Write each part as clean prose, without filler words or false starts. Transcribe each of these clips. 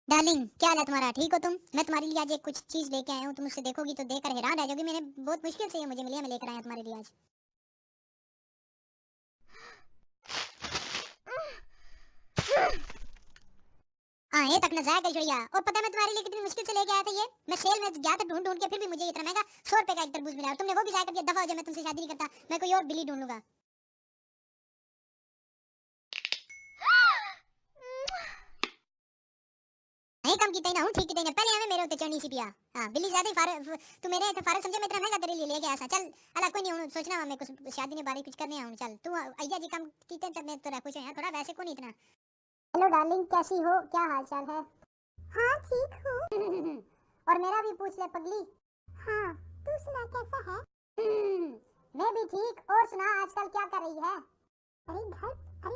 Darling, क्या हाल है तुम्हारा? ठीक हो तुम? मैं तुम्हारे लिए आज एक कुछ चीज लेके आया हूँ। तुम मुझसे देखोगी तो देखकर हैरान रह जाओगी। मैंने बहुत मुश्किल से ये मुझे मिली है, मैं लेकर आया तुम्हारे लिए आज। हाँ, ये तक न जाया कर चिड़िया। और पता है मैं तुम्हारे लिए कितनी मुश्किल से लेके आया था ये। मैं सेल में गया था ढूंढ ढूंढ के, फिर भी मुझे इतना महंगा 100 रुपए का एक तरबूज मिला। और तुमने वो भी जाया कर दिया। दफा हो जाए, मैं तुमसे शादी नहीं करता, मैं कोई और बिल्ली ढूंढ लूंगा। नहीं कम की ना हूँ, ठीक की पहले हमें मेरे होते चढ़नी सी पिया। हाँ, बिल्ली ज्यादा ही फार तू मेरे तो फारक समझे। मैं इतना महंगा तेरे लिए लेके आया था। चल अला कोई नहीं हूं, सोचना मैं कुछ शादी ने बारी कुछ करने आऊं। चल तू अय्या जी कम कीते तब मैं तो कुछ है थोड़ा, वैसे को नहीं इतना। हेलो डार्लिंग, कैसी हो? क्या हाल चाल है? हाँ ठीक हूँ। और मेरा भी पूछ ले पगली। हाँ, तू सुना कैसा है? मैं भी ठीक। और सुना आजकल क्या कर रही है? अरे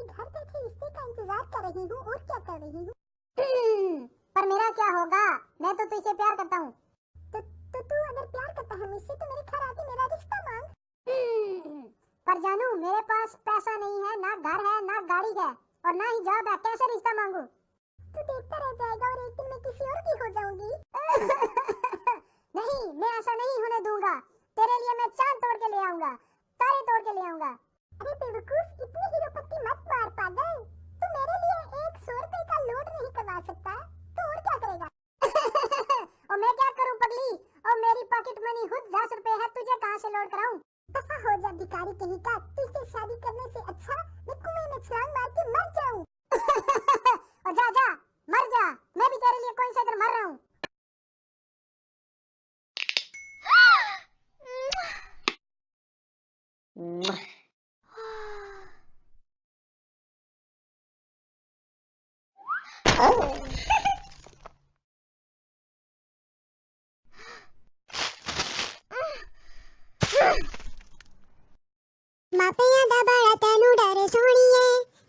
घर बैठे रिश्ते का इंतजार कर रही हूँ, और क्या कर रही हूँ। पर मेरा क्या होगा? मैं तो तुझसे प्यार करता हूँ। तो तू अगर प्यार करता है मुझसे तो मेरे घर आके मेरा रिश्ता मांग। पर जानू, मेरे पास पैसा नहीं है, ना घर है, ना गाड़ी है, और ना ही जॉब है। कैसे रिश्ता मांगू? तू देखता रह जाएगा और एक दिन मैं किसी और की हो जाऊंगी। नहीं, मैं ऐसा नहीं होने दूंगा। तेरे लिए मैं चांद तोड़ के ले आऊंगा, तारे तोड़ के ले आऊंगा। अरे बेवकूफ, इतनी हीरोपत्ती मत मार पागल। तू मेरे लिए एक 100 रुपए का लोड नहीं करवा सकता, तो और क्या करेगा? और मैं क्या करूं पगली? और मेरी पॉकेट मनी खुद 10 रुपए है, तुझे कहां से लोड कराऊं? दफा हो जा भिखारी कहीं का। तुझसे शादी करने से अच्छा मैं कुएं में छलांग मार के मर जाऊं। और जा जा, मर जा। मैं भी तेरे लिए कोई सा इधर मर रहा हूं। मापिया दबाया तेनू डरे सोणीए,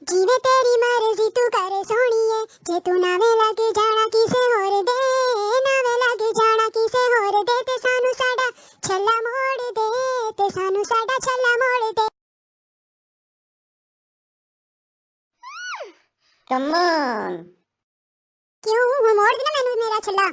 जीवे तेरी मर्जी तू करे सोणीए। जे तू नावे लगे जाना किसे होर दे, नावे लगे जाना किसे होर दे, ते सानू साडा छल्ला मोड़ दे, ते सानू साडा छल्ला मोड़ दे। Come on. क्यों मोड़ देना मैनू मेरा छल्ला?